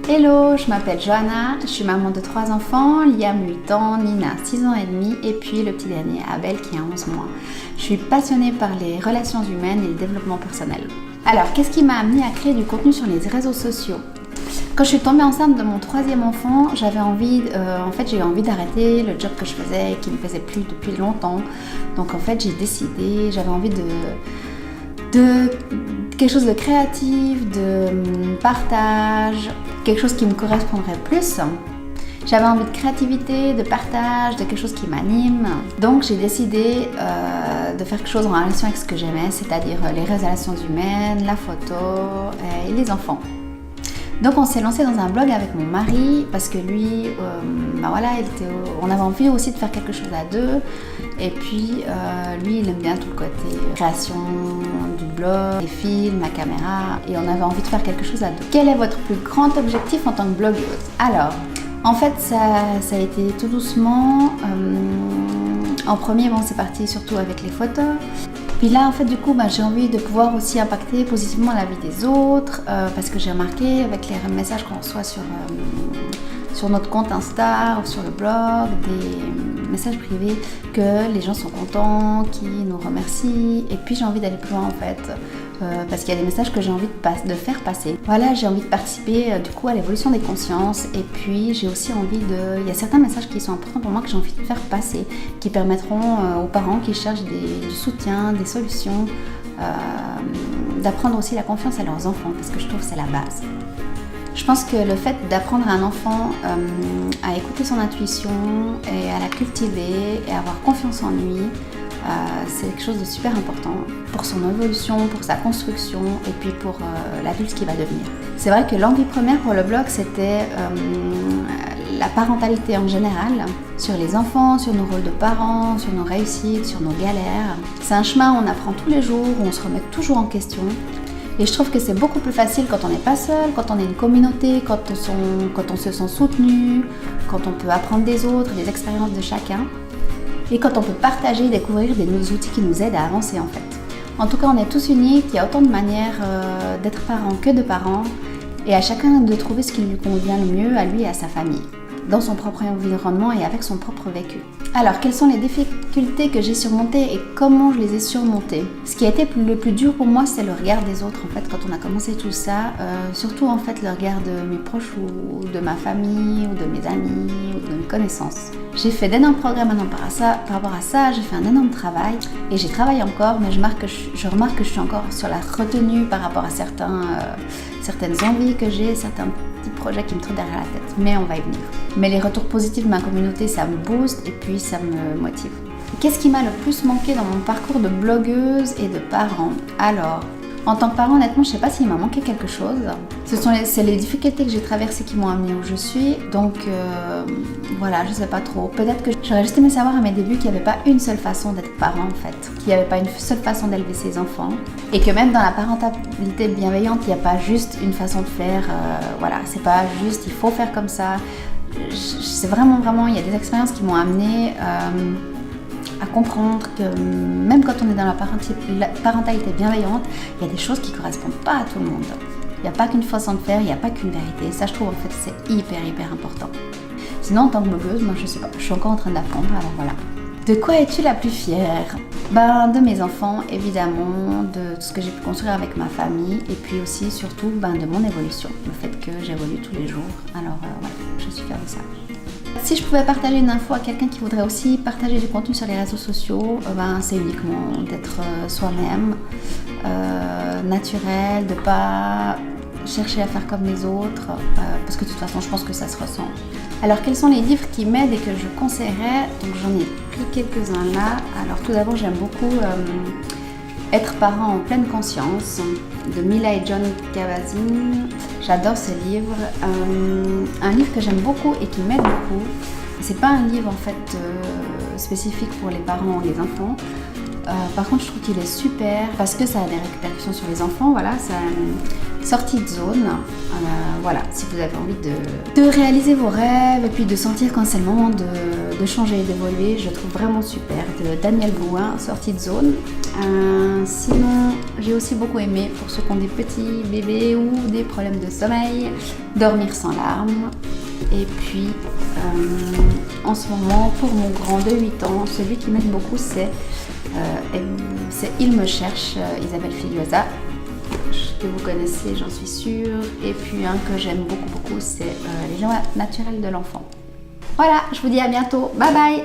Hello, je m'appelle Johanna, je suis maman de 3 enfants, Liam 8 ans, Nina 6 ans et demi et puis le petit dernier Abel qui a 11 mois. Je suis passionnée par les relations humaines et le développement personnel. Alors, qu'est-ce qui m'a amenée à créer du contenu sur les réseaux sociaux ? Quand je suis tombée enceinte de mon 3e enfant, j'ai eu envie d'arrêter le job que je faisais et qui ne me plaisait plus depuis longtemps. Donc en fait, j'ai décidé, j'avais envie de quelque chose de créatif, de partage, quelque chose qui me correspondrait plus. J'avais envie de créativité, de partage, de quelque chose qui m'anime. Donc j'ai décidé de faire quelque chose en relation avec ce que j'aimais, c'est-à-dire les relations humaines, la photo et les enfants. Donc on s'est lancé dans un blog avec mon mari parce que lui, on avait envie aussi de faire quelque chose à deux. Et puis lui, il aime bien tout le côté création du blog, les films, la caméra. Et on avait envie de faire quelque chose à deux. Quel est votre plus grand objectif en tant que blogueuse ? Alors, en fait, ça a été tout doucement. En premier, c'est parti surtout avec les photos. Puis là, en fait, du coup, j'ai envie de pouvoir aussi impacter positivement la vie des autres parce que j'ai remarqué avec les messages qu'on reçoit sur notre compte Insta ou sur le blog, des messages privés, que les gens sont contents, qui nous remercient. Et puis, j'ai envie d'aller plus loin, en fait, parce qu'il y a des messages que j'ai envie de faire passer. Voilà, j'ai envie de participer, du coup, à l'évolution des consciences. Et puis, j'ai aussi envie il y a certains messages qui sont importants pour moi que j'ai envie de faire passer, qui permettront aux parents qui cherchent du soutien, des solutions, d'apprendre aussi la confiance à leurs enfants, parce que je trouve que c'est la base. Je pense que le fait d'apprendre à un enfant à écouter son intuition et à la cultiver et à avoir confiance en lui, c'est quelque chose de super important pour son évolution, pour sa construction et puis pour l'adulte qu'il va devenir. C'est vrai que l'envie première pour le blog, c'était la parentalité en général, sur les enfants, sur nos rôles de parents, sur nos réussites, sur nos galères. C'est un chemin où on apprend tous les jours, où on se remet toujours en question. Et je trouve que c'est beaucoup plus facile quand on n'est pas seul, quand on est une communauté, quand on se sent soutenu, quand on peut apprendre des autres, des expériences de chacun. Et quand on peut partager et découvrir des nouveaux outils qui nous aident à avancer en fait. En tout cas, on est tous uniques, il y a autant de manières d'être parents que de parents, et à chacun de trouver ce qui lui convient le mieux, à lui et à sa famille, dans son propre environnement et avec son propre vécu. Alors, quelles sont les difficultés que j'ai surmontées et comment je les ai surmontées ? Ce qui a été le plus dur pour moi, c'est le regard des autres, en fait, quand on a commencé tout ça. Surtout, en fait, le regard de mes proches ou de ma famille ou de mes amis ou de mes connaissances. J'ai fait d'énormes progrès maintenant par rapport à ça, j'ai fait un énorme travail et j'ai travaillé encore, mais je remarque que je suis encore sur la retenue par rapport à certaines envies que j'ai, certains petits projets qui me trottent derrière la tête, mais on va y venir. Mais les retours positifs de ma communauté, ça me booste et puis ça me motive. Qu'est-ce qui m'a le plus manqué dans mon parcours de blogueuse et de parent ? Alors, en tant que parent, honnêtement, je ne sais pas s'il m'a manqué quelque chose. C'est les difficultés que j'ai traversées qui m'ont amenée où je suis. Donc, voilà, je ne sais pas trop. Peut-être que j'aurais juste aimé savoir à mes débuts qu'il n'y avait pas une seule façon d'être parent, en fait. Qu'il n'y avait pas une seule façon d'élever ses enfants. Et que même dans la parentalité bienveillante, il n'y a pas juste une façon de faire. Voilà, c'est pas juste, il faut faire comme ça. C'est vraiment, il y a des expériences qui m'ont amenée à comprendre que même quand on est dans la parentalité bienveillante, il y a des choses qui ne correspondent pas à tout le monde. Il n'y a pas qu'une façon de faire, il n'y a pas qu'une vérité. Ça, je trouve, en fait, c'est hyper important. Sinon, en tant que blogueuse, moi, je sais pas, je suis encore en train d'apprendre, alors voilà. De quoi es-tu la plus fière ? De mes enfants, évidemment, de tout ce que j'ai pu construire avec ma famille, et puis aussi, surtout, de mon évolution, le fait que j'évolue tous les jours. Alors, voilà, je suis fière de ça. Si je pouvais partager une info à quelqu'un qui voudrait aussi partager du contenu sur les réseaux sociaux, c'est uniquement d'être soi-même, naturel, de ne pas chercher à faire comme les autres, parce que de toute façon, je pense que ça se ressent. Alors, quels sont les livres qui m'aident et que je conseillerais ? Donc, j'en ai pris quelques-uns là. Alors, tout d'abord, j'aime beaucoup Être parent en pleine conscience de Mila et John Kabat-Zinn. J'adore ce livre. Un livre que j'aime beaucoup et qui m'aide beaucoup. C'est pas un livre en fait spécifique pour les parents ou les enfants. Par contre, je trouve qu'il est super parce que ça a des répercussions sur les enfants. Voilà, ça sortie de zone. Voilà, si vous avez envie de réaliser vos rêves et puis de sentir quand c'est le moment de changer et d'évoluer, je trouve vraiment super. De Daniel Blouin, sortie de zone. Sinon, j'ai aussi beaucoup aimé pour ceux qui ont des petits bébés ou des problèmes de sommeil, Dormir sans larmes. Et puis, en ce moment, pour mon grand de 8 ans, celui qui m'aide beaucoup, c'est Il me cherche, Isabelle Filiosa, que vous connaissez, j'en suis sûre. Et puis un que j'aime beaucoup, c'est Les joies naturelles de l'enfant. Voilà, je vous dis à bientôt. Bye bye!